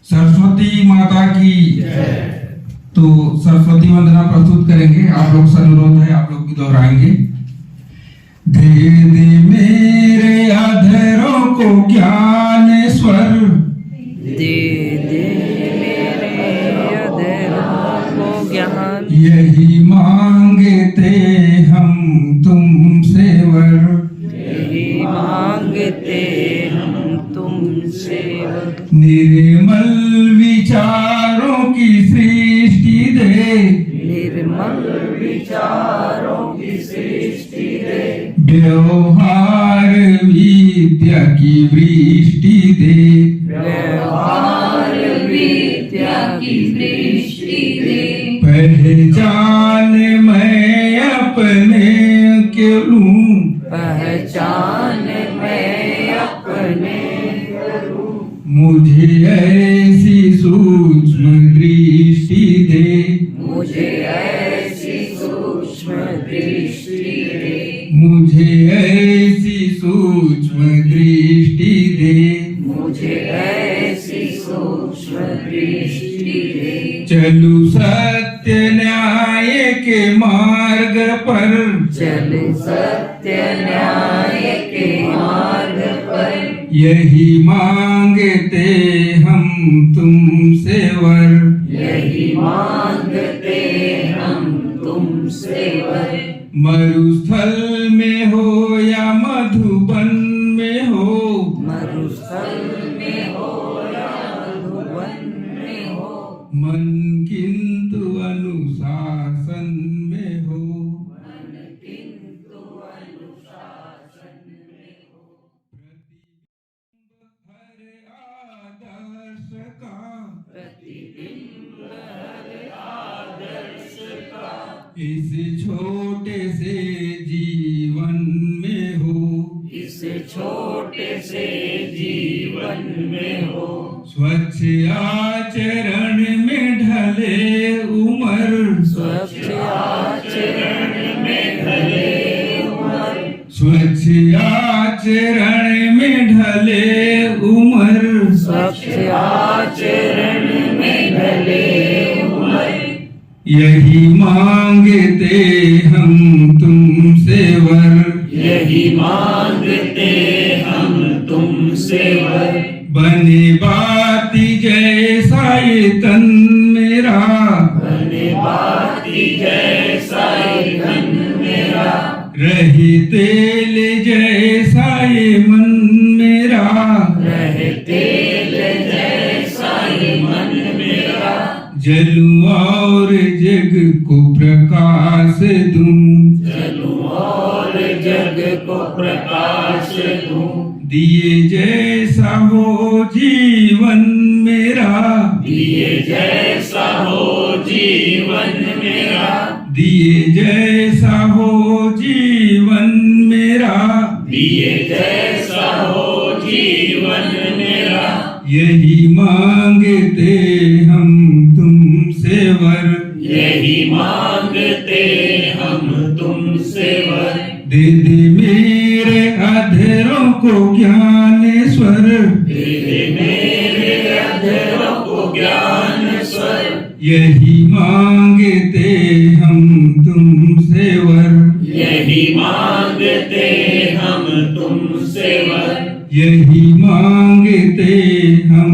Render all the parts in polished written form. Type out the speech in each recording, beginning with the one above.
सरस्वती माता की तो सरस्वती वंदना प्रस्तुत करेंगे। आप लोग से अनुरोध है, आप लोग भी दोहराएंगे। दे दे मेरे अधरों को ज्ञानेश्वर, दे दे मेरे अधरों को ज्ञान, यही मांगते हम तुमसे वर, यही मांगते हम तुमसे वर। निर्मल विचारों की सृष्टि दे, निर्मल विचारों की सृष्टि दे, व्यवहार विद्या की वृष्टि दे, व्यवहार विद्या की दृष्टि दे। पहचान मैं अपने क्यों लूं, पहचान मैं अपने करूं, मुझे ऐसी सूक्ष्म दृष्टि दे, मुझे ऐसी सूक्ष्म दृष्टि दे, मुझे ऐसी सूक्ष्म दृष्टि दे। मुझे ऐसी सूक्ष्म दृष्टि दे। चलू सत्य न्याय के मार्ग पर, चल सत्य न्याय के मार्ग पर, यही मांगते हम तुमसे वर, यही मांगते हम तुमसे वर। मरुस्थल में हो या मधुबन में हो, मरुस्थल में हो या मधुबन में हो, मन किंतु अनुशासन में हो, मन किंतु अनुशासन में हो। हर आदर्श का, प्रतिबिंब हर आदर्श का, इस छोटे से जीवन में हो, इस छोटे से जीवन में हो। स्वच्छ आचरण में ढले उमर, स्वच्छ आचरण में ढले उमर, स्वच्छ आचरण में ढले उमर, स्वच्छ आचरण में ढले उमर। यही मांगते हम तुमसे वर, यही मांगते हम तुमसे वर। बने बाती जैसा ये तन मेरा, बने बाती जैसा ये तन मेरा, रहे तेल जैसा ये मन मेरा, रहे तेल जैसा ये मन मेरा। जलूं और जग को प्रकाश दूं, जलूं और जग को प्रकाश दूं। दिए जैसा हो जीवन मेरा, दिए जैसा हो जीवन मेरा, दिए जैसा हो जीवन मेरा, दिए जैसा हो जीवन मेरा। यही मांगते हम तुमसे वर, यही मांगते हम तुमसे वर। दे दे मेरे अधरों को ज्ञानेश्वर, दे दे मेरे अधरों को ज्ञान स्वर, यही मांगते हम तुमसे वर, यही मांगते हम तुमसे वर, यही मांगते हम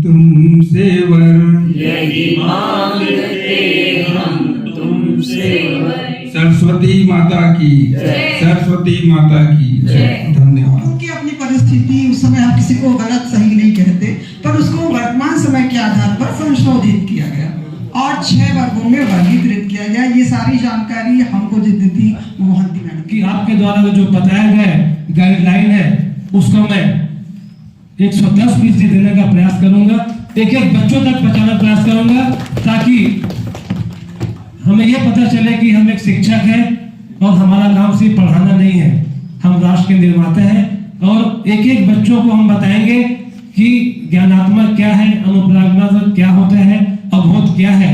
तुमसे वर। यही मांगते हम तुमसे वर। सरस्वती माता की जय। सरस्वती माता की जय। धन्यवाद। क्योंकि अपनी परिस्थिति उस समय आप किसी को गलत सही नहीं कहते, पर उसको वर्तमान समय के आधार पर संशोधित किया गया और 6 वर्गों में वर्गीकृत किया गया। ये सारी जानकारी हमको जो दी थी मोहंती मैडम कि आपके द्वारा जो बताया गया गाइडलाइन है उसको मैं 110% देने का प्रयास करूंगा, एक एक बच्चों तक पहुंचाने का प्रयास करूंगा, ताकि हमें यह पता चले कि हम एक शिक्षक हैं और हमारा काम सिर्फ पढ़ाना नहीं है, हम राष्ट्र के निर्माता हैं। और एक एक बच्चों को हम बताएंगे कि ज्ञानात्मक क्या है, अनुप्रेरणात्मक क्या होता है, अवबोध क्या है,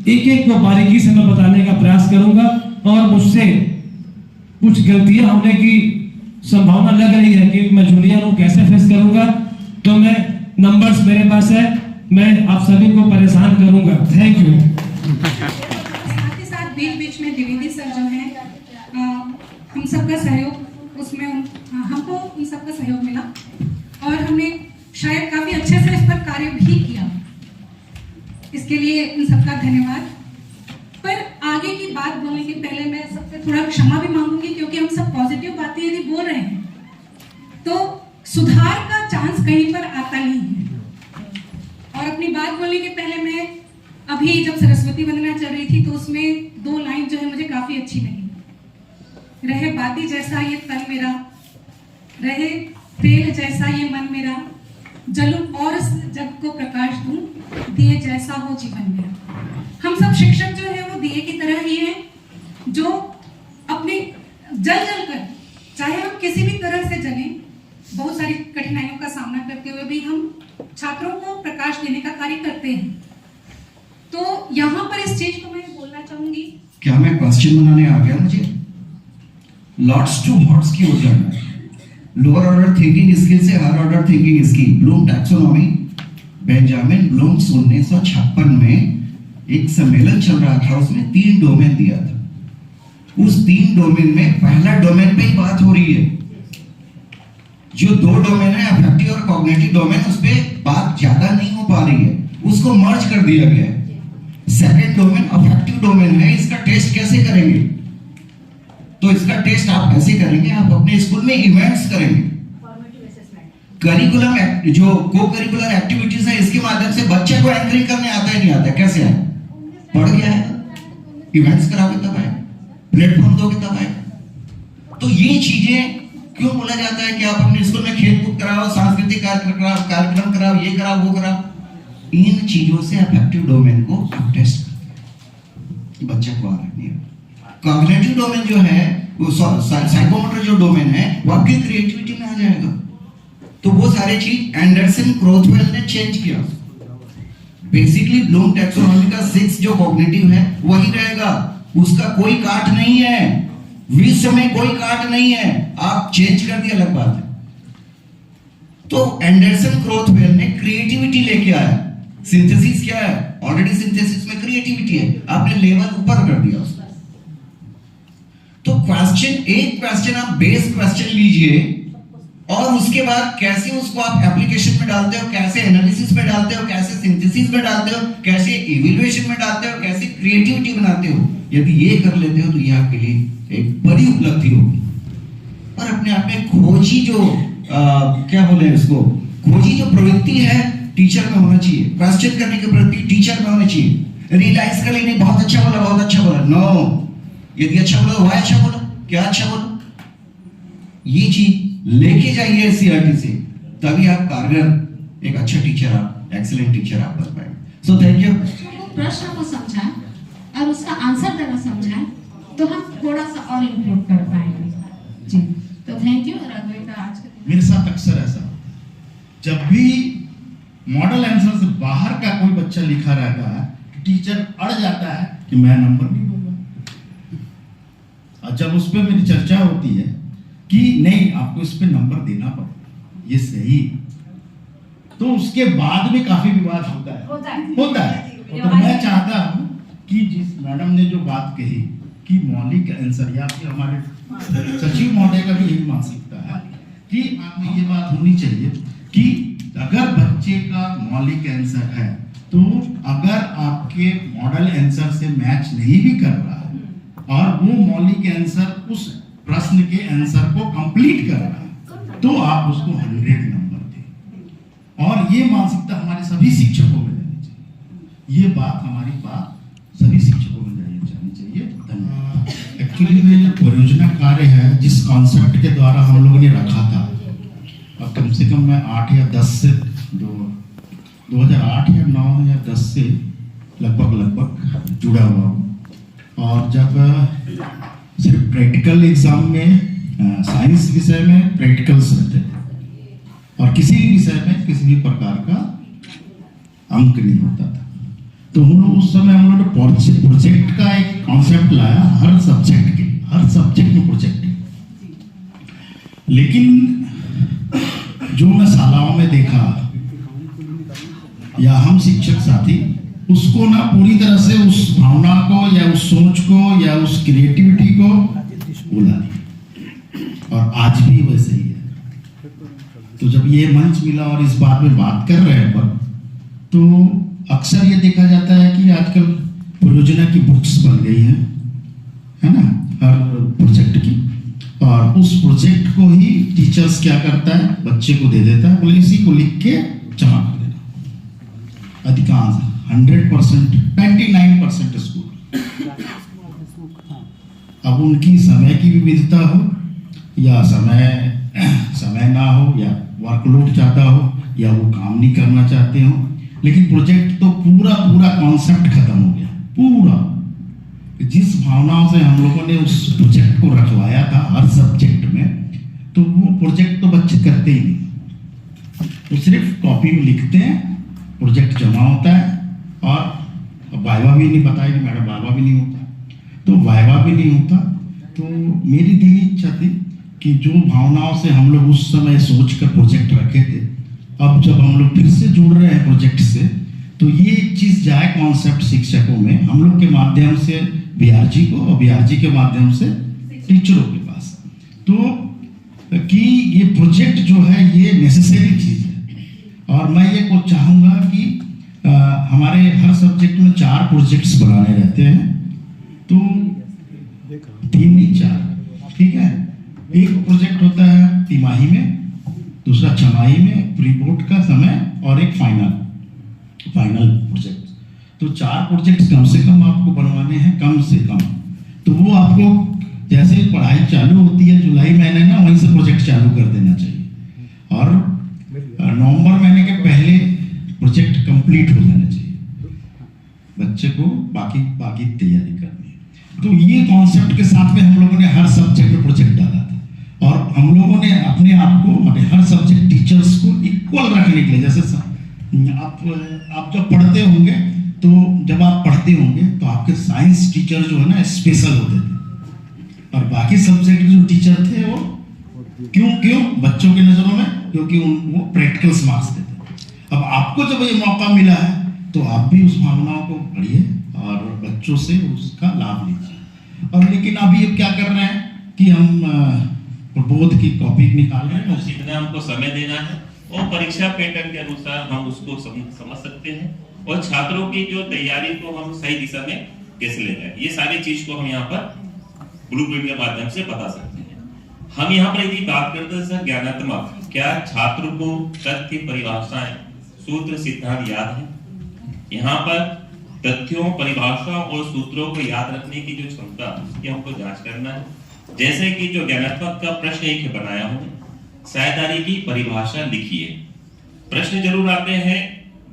एक एक को बारीकी से मैं बताने का प्रयास करूंगा। और मुझसे कुछ गलतियां होने की संभावना लग रही है कि मैं जूनियर हूं, कैसे फेस करूंगा, तो मैं नंबर्स मेरे पास है, मैं आप सभी को परेशान करूंगा। Thank you. साथ ही साथ बीच बीच में द्विवेदी सर जो हैं, हम सबका सहयोग उसमें हमको उन सबका सहयोग मिला और हमने शायद काफी अच्छे से इस पर कार्य भी किया। इसके लिए उन सबका धन्यवाद। पर आगे की बात बोलने के पहले मैं सबसे थोड़ा क्षमा भी मांगूंगी, क्योंकि हम सब पॉजिटिव बातें यदि बोल रहे हैं तो सुधार का चांस कहीं पर आता नहीं है। और अपनी बात बोलने के पहले मैं अभी जब सरस्वती वंदना चल रही थी तो उसमें 2 लाइन जो है मुझे काफी अच्छी लगी। रहे बाती जैसा ये तन मेरा, रहे तेल जैसा ये मन मेरा, जलूं और इस जग को प्रकाश दूं, दिए जैसा हो जीवन मेरा। हम सब शिक्षक जो है वो दिए की तरह ही हैं, जो अपने जल जल कर, चाहे हम किसी भी तरह से जलें, बहुत सारी कठिनाइयों का सामना करते हुए भी हम छात्रों को प्रकाश देने का कार्य करते हैं। तो यहाँ पर इस चीज को मैं बोलना चाहूंगी। क्या मैं क्वेश्चन बनाने आ गया? मुझे लॉट्स टू हॉट्स की हो जाना है। लोअर ऑर्डर थिंकिंग स्किल से higher order thinking skill, Bloom taxonomy, Benjamin Bloom 1956 में एक सम्मेलन चल रहा था, उसमें 3 डोमेन दिया था। उस 3 डोमेन में पहला डोमेन पे ही बात हो रही है। जो 2 डोमेन है अफेक्टिव और कॉग्निटिव डोमेन, उस पे बात ज्यादा नहीं हो पा रही है, उसको मर्ज कर दिया गया है। सेकंड डोमेन अफेक्टिव डोमेन है, इसका टेस्ट कैसे करेंगे? तो इसका टेस्ट आप ऐसे करेंगे, आप अपने स्कूल में इवेंट्स करेंगे, करिकुलम जो को करिकुलर एक्टिविटीज है, इसके माध्यम से बच्चे को एंकरिंग करने आता है नहीं आता है? कैसे है? पढ़ गया है, इवेंट्स कराओगे तब आए, प्लेटफॉर्म दोगे तब आए। तो ये चीजें क्यों बोला जाता है कि आप अपने स्कूल में खेल कूद कराओ, सांस्कृतिक कार्यक्रम कराओ, ये कराओ, वो कराओ? इन चीजों से अफेक्टिव डोमेन को आप टेस्ट करते हैं, बच्चे को आ रहा है। कॉग्निटिव डोमेन जो है, वो साइकोमोटर जो डोमेन है, वो आपकी क्रिएटिविटी में आ जाएगा। तो वो सारे चीज एंडरसन क्रोथवेल ने चेंज किया। बेसिकली ब्लूम टैक्सोनॉमी का 6 जो कॉग्निटिव है वही रहेगा, उसका कोई काट नहीं है, विश्व में कोई काट नहीं है। आप चेंज कर दिया अलग बात है। तो एंडरसन क्रोथवेल ने क्रिएटिविटी लेके आया। सिंथेसिस क्या है? ऑलरेडी सिंथेसिस में क्रिएटिविटी है, आपने लेवल ऊपर कर दिया उसका। तो एक क्वेश्चन आप बेस क्वेश्चन लीजिए और उसके बाद कैसे उसको आप एप्लीकेशन में डालते हो, कैसे एनालिसिस में डालते हो, कैसे सिंथेसिस में डालते हो, कैसे इवैल्यूएशन में डालते हो, कैसे क्रिएटिविटी बनाते हो। यदि ये कर लेते हो तो ये आपके लिए एक बड़ी उपलब्धि होगी। और अपने आप में खोजी जो क्या बोले उसको, खोजी जो प्रवृत्ति है टीचर में होना चाहिए। क्वेश्चन करने की प्रवृत्ति टीचर में होनी चाहिए। रियलाइज कर लेनी बहुत अच्छा बोला, बहुत अच्छा बोला, नो। यदि अच्छा बोला तो अच्छा बोला, क्या अच्छा बोला, ये चीज लेके जाइए एससीईआरटी से, तभी आप कारगर एक अच्छा टीचर, आप एक्सीलेंट टीचर आप बन पाएंगे। So thank you. प्रश्न को समझा और उसका आंसर देना समझा तो हम थोड़ा सा और इम्प्रूव कर पाएंगे जी। तो थैंक यू। आज मेरे साथ अक्सर ऐसा, जब भी मॉडल आंसर से बाहर का कोई बच्चा लिखा रहता है, टीचर अड़ जाता है कि मैं नंबर नहीं दूंगा। और जब उस पर मेरी चर्चा होती है कि नहीं आपको इस पे नंबर देना पड़ेगा, ये सही, तो उसके बाद में काफी विवाद होता है। तो मैं चाहता हूँ कि जिस मैडम ने जो बात कही कि मौलिक आंसर, या फिर हमारे सचिव महोदय का भी यही मानसिकता है कि आपने ये बात होनी चाहिए कि अगर बच्चे का मौलिक आंसर है, तो अगर आपके मॉडल आंसर से मैच नहीं भी कर रहा है और वो मौलिक आंसर उस प्रश्न के आंसर को कंप्लीट कर रहा है, तो आप उसको 100 नंबर दें। और ये मानसिकता हमारे सभी शिक्षकों में रहनी चाहिए। ये बात हमारी बात सभी शिक्षकों में जानी चाहिए। धन्यवाद। एक्चुअली में जो परियोजना कार्य है, जिस कॉन्सेप्ट के द्वारा हम लोगों ने रखा था, अब कम से कम मैं 8 या 10 से 2008 या 9 या 10 से लगभग जुड़ा हुआ हूँ। और जब सिर्फ प्रैक्टिकल एग्जाम में साइंस विषय में प्रैक्टिकल्स रहते थे और किसी भी विषय में किसी भी प्रकार का अंक नहीं होता था। तो हम लोग उस समय हम लोगों ने प्रोजेक्ट का एक कॉन्सेप्ट लाया, हर सब्जेक्ट में प्रोजेक्ट। लेकिन जो मैं शालाओं में देखा या हम शिक्षक साथी उसको ना पूरी तरह से उस भावना को या उस सोच को या उस क्रिएटिविटी को भुला दिया, और आज भी वैसे ही है। तो जब ये मंच मिला और इस बात में बात कर रहे हैं तो अक्सर ये देखा जाता है कि आजकल परियोजना की बुक्स बन गई हैं, है ना, हर प्रोजेक्ट की, और उस प्रोजेक्ट को ही टीचर्स क्या करता है, बच्चे को दे देता है, बोले इसी को लिख के जमा कर देना। अधिकांश 100%, 99% स्कूल। अब उनकी समय की विविधता हो या समय ना हो या वर्कलोड चाहता हो या वो काम नहीं करना चाहते हो, लेकिन प्रोजेक्ट तो पूरा कॉन्सेप्ट खत्म हो गया पूरा। जिस भावनाओं से हम लोगों ने उस प्रोजेक्ट को रखवाया था हर सब्जेक्ट में, तो वो प्रोजेक्ट तो बच्चे करते ही नहीं, वो सिर्फ कॉपी में लिखते हैं, प्रोजेक्ट जमा होता है और वाइवा भी नहीं, बताया कि मैडम वाइवा भी नहीं होता, तो वाइवा भी नहीं होता। तो मेरी दिली इच्छा थी कि जो भावनाओं से हम लोग उस समय सोच कर प्रोजेक्ट रखे थे, अब जब हम लोग फिर से जुड़ रहे हैं प्रोजेक्ट से, तो ये चीज जाए कॉन्सेप्ट शिक्षकों में, हम लोग के माध्यम से बीआरजी को और बीआरजी के माध्यम से टीचरों के पास, तो कि ये प्रोजेक्ट जो है ये नेसेसरी चीज है। और मैं ये को चाहूंगा कि हमारे हर सब्जेक्ट में 4 प्रोजेक्ट्स बनाने रहते हैं, तो 3 नहीं 4, ठीक है। एक प्रोजेक्ट होता है तिमाही में, दूसरा छमाही में, प्री बोर्ड का समय, और एक फाइनल प्रोजेक्ट। तो 4 प्रोजेक्ट्स कम से कम आपको बनवाने हैं, कम से कम। तो वो आपको जैसे पढ़ाई चालू होती है जुलाई महीने ना, वहीं से प्रोजेक्ट चालू कर देना चाहिए, और नवंबर महीने के पहले प्रोजेक्ट कंप्लीट हो जाना चाहिए, बच्चे को बाकी तैयारी करनी है। तो ये कॉन्सेप्ट के साथ में हम लोगों ने हर सब्जेक्ट में प्रोजेक्ट डाला था, और हम लोगों ने अपने आप को हर सब्जेक्ट टीचर्स को इक्वल रखने के लिए, जैसे आप जब पढ़ते होंगे, तो जब आप पढ़ते होंगे तो आपके साइंस टीचर जो है ना स्पेशल होते थे, और बाकी सब्जेक्ट जो टीचर थे वो क्यों बच्चों की नजरों में, क्योंकि वो प्रैक्टिकल्स मार्क्स देते। अब आपको जब ये मौका मिला है तो आप भी उस भावनाओं को पढ़िए और बच्चों से उसका लाभ लीजिए। और लेकिन अभी क्या कर रहे हैं कि हम प्रबोध की कॉपी निकाल रहे हैं, सीखना हमको समय देना है और परीक्षा पैटर्न के अनुसार हम उसको समझ सकते हैं, और छात्रों की जो तैयारी को हम सही दिशा में कैसे ले जाए, ये सारी चीज को हम यहाँ पर ब्लूप्रिंट के माध्यम से बता सकते हैं। हम यहाँ पर यदि बात करते हैं सर ज्ञानात्मक, क्या छात्र को तथ्य, परिभाषाएं, सूत्र, सिद्धांत याद है? यहाँ पर तथ्यों, परिभाषाओं और सूत्रों को याद रखने की जो क्षमता, उसकी हमको जांच करना है। जैसे कि जो ज्ञानात्मक का प्रश्न एक बनाया हूं, साझेदारी की परिभाषा लिखिए। प्रश्न जरूर आते हैं,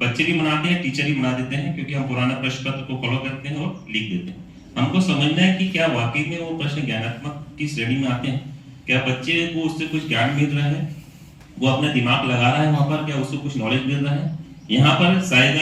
बच्चे भी बनाते हैं, टीचर भी बना देते हैं, क्योंकि हम पुराना प्रश्न पत्र को फॉलो करते हैं और लिख देते हैं। हमको समझना है कि क्या वाकई में वो प्रश्न ज्ञानात्मक की श्रेणी में आते हैं, क्या बच्चे को उससे कुछ ज्ञान मिल रहा है, वो अपना दिमाग लगा रहा है वहां पर, क्या उससे कुछ नॉलेज मिल रहा है। यहाँ पर साझेदारी